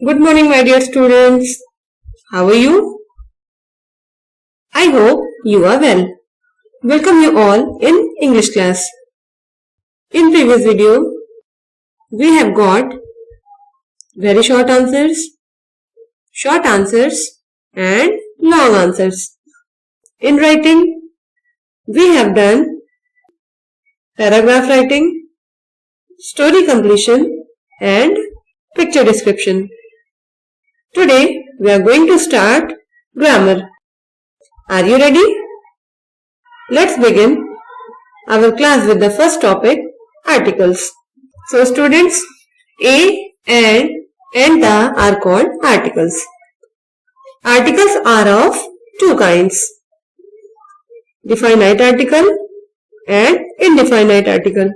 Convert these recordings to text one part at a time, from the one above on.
Good morning, my dear students. How are you? I hope you are well. Welcome you all in English class. In previous video, we have got very short answers and long answers. In writing, we have done paragraph writing, story completion and picture description. Today we are going to start grammar. Are you ready? Let's begin our class with the first topic, articles. So students, a and the are called articles. Articles are of two kinds, definite article and indefinite article.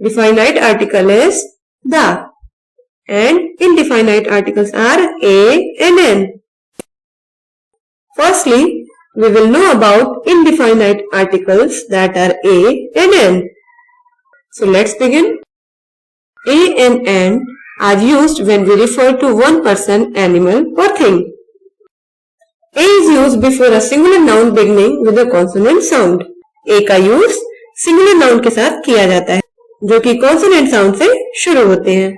Definite article is the and indefinite articles are a and an. Firstly, we will know about indefinite articles that are a and an. So let's begin. A and an are used when we refer to one person, animal or thing. A is used before a singular noun beginning with a consonant sound. A का use singular noun के साथ किया जाता है जो कि consonant sound से शुरू होते हैं.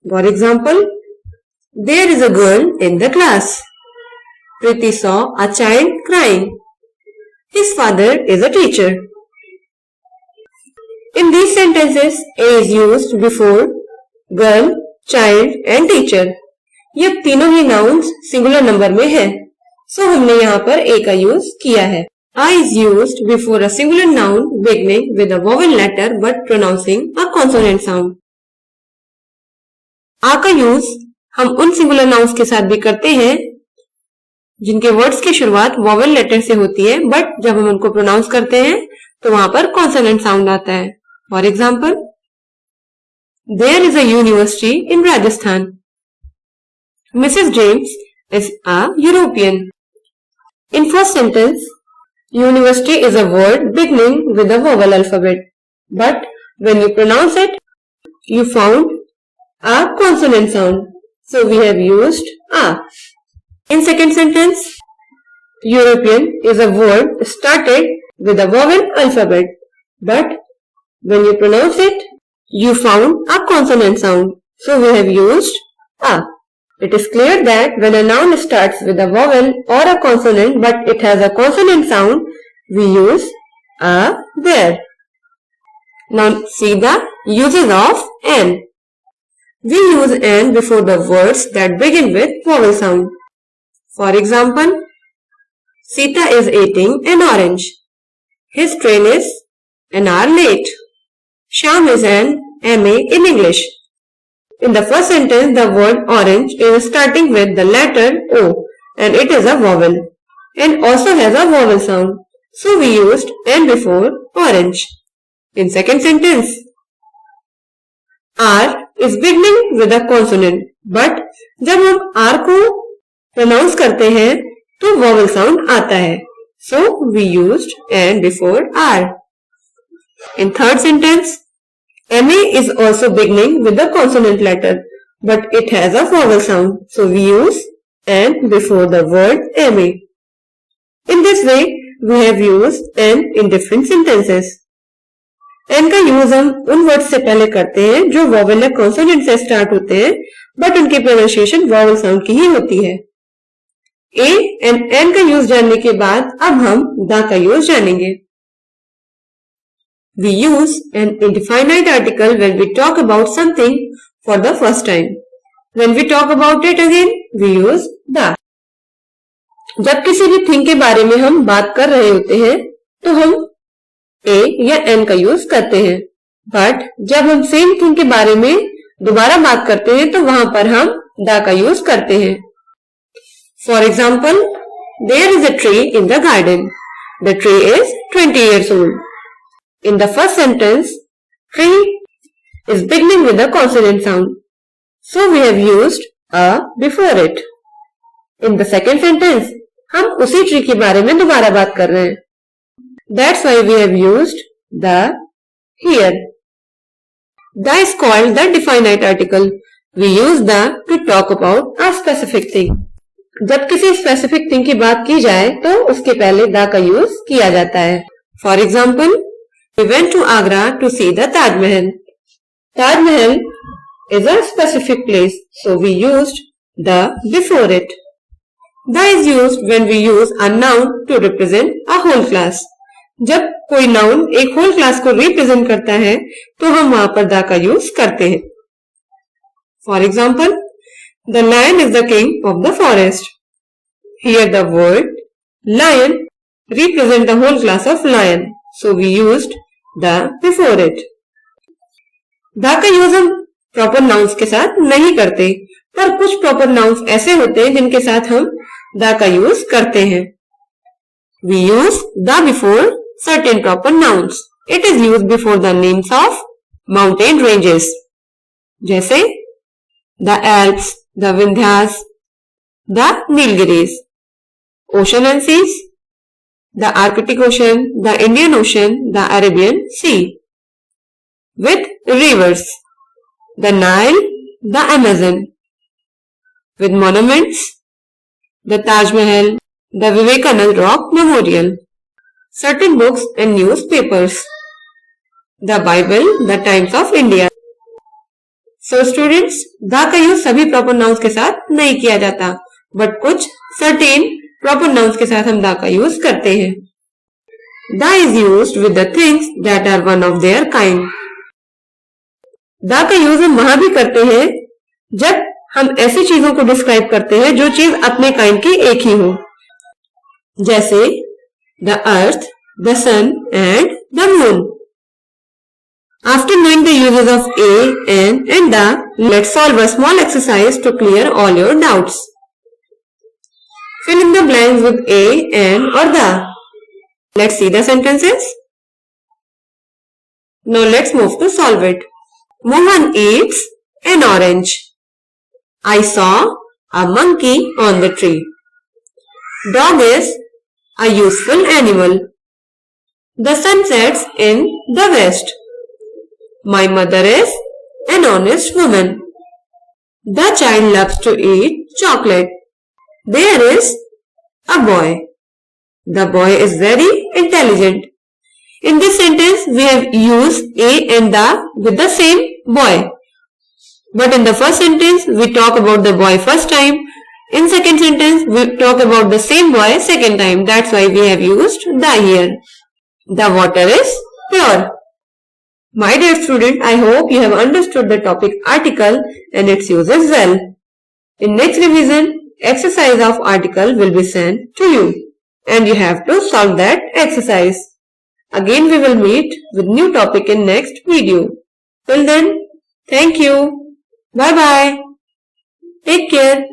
For example, there is a girl in the class. Priti saw a child crying. His father is a teacher. In these sentences, a is used before girl, child and teacher. ये तीनों ही nouns singular number में है, so हमने यहाँ पर a का use किया है. A is used before a singular noun beginning with a vowel letter but pronouncing a consonant sound. आ का यूज हम उन सिंगुलर नाउन्स के साथ भी करते हैं जिनके वर्ड्स की शुरुआत वॉवेल लेटर से होती है, बट जब हम उनको प्रोनाउंस करते हैं तो वहां पर कॉन्सोनेंट साउंड आता है. For example, there is a university in Rajasthan. Mrs James is a European. In first sentence, university is a word beginning with a vowel alphabet, but when you pronounce it you found a consonant sound, so we have used a. In second sentence, European is a word started with a vowel alphabet, but when you pronounce it, you found a consonant sound, so we have used a. It is clear that when a noun starts with a vowel or a consonant but it has a consonant sound, we use a there. Now see the uses of an. We use an before the words that begin with vowel sound. For example, Sita is eating an orange. His train is an hour late. Shyam is an MA in English. In the first sentence, the word orange is starting with the letter O and it is a vowel and also has a vowel sound. So we used an before orange. In second sentence, R is beginning with a consonant, but जब हम R को pronounce करते हैं तो vowel sound आता है, so we used an before R. In third sentence, MA is also beginning with a consonant letter, but it has a vowel sound, so we use an before the word MA. In this way, we have used an in different sentences. An का use हम उन words से पहले करते हैं जो vowel या consonant से स्टार्ट होते हैं बट उनकी प्रोनाउंसिएशन वॉवेल साउंड की ही होती है. ए एंड एन का यूज जानने के बाद अब हम द का यूज जानेंगे. We use an indefinite article when we talk about something for the first time. When we talk about it again, we use the. जब किसी भी थिंग के बारे में हम बात कर रहे होते हैं तो हम ए या एन का यूज करते हैं, बट जब हम सेम थिंग के बारे में दोबारा बात करते हैं तो वहां पर हम द का यूज करते हैं. For example, there is a tree in the garden. The tree is 20 years old. In the first sentence, tree is beginning with a consonant sound, so we have used a before it. In the second sentence, हम उसी tree के बारे में दोबारा बात कर रहे हैं. That's why we have used the here. The is called the definite article We use the to talk about a specific thing. जब किसी स्पेसिफिक थिंग की बात की जाए तो उसके पहले द का यूज किया जाता है. For example, we went to Agra to see the Taj Mahal. Taj Mahal is a specific place, so we used the before it. The is used when we use a noun to represent a whole class. जब कोई noun एक whole class को represent करता है तो हम वहां पर द का यूज करते हैं. For example, the lion is the king of the forest. Here the word lion represent the whole class of lion, so we used the before it. The का यूज हम प्रॉपर नाउन्स के साथ नहीं करते, पर कुछ प्रॉपर नाउन्स ऐसे होते हैं जिनके साथ हम द का यूज करते हैं. We use the before certain proper nouns. It is used before the names of mountain ranges. जैसे the Alps, the Vindhyas, the Nilgiris. Ocean and seas, the Arctic Ocean, the Indian Ocean, the Arabian Sea. With rivers, the Nile, the Amazon. With monuments, the Taj Mahal, the Vivekanand Rock Memorial. Certain books and newspapers, the Bible, the Times of India. So students, the का use सभी proper nouns के साथ नहीं किया जाता, but कुछ certain proper nouns के साथ हम द का यूज करते हैं. The is used with the things that are one of their kind. The का यूज हम वहां भी करते हैं जब हम ऐसी चीजों को डिस्क्राइब करते हैं जो चीज अपने काइंड की एक ही हो. जैसे the earth, the sun and the moon. After knowing the uses of a, and the, let's solve a small exercise to clear all your doubts. Fill in the blanks with a, and or the. Let's see the sentences. Now let's move to solve it. Mohan eats an orange. I saw a monkey on the tree. Dog is a useful animal. The sun sets in the west. My mother is an honest woman. The child loves to eat chocolate. There is a boy. The boy is very intelligent. In this sentence, we have used a and the with the same boy. But in the first sentence, we talk about the boy first time. In second sentence, we talk about the same boy second time. That's why we have used the here. The water is pure. My dear student, I hope you have understood the topic article and its uses well. In next revision, exercise of article will be sent to you and you have to solve that exercise. Again we will meet with new topic in next video. Till then, thank you. Bye bye. Take care.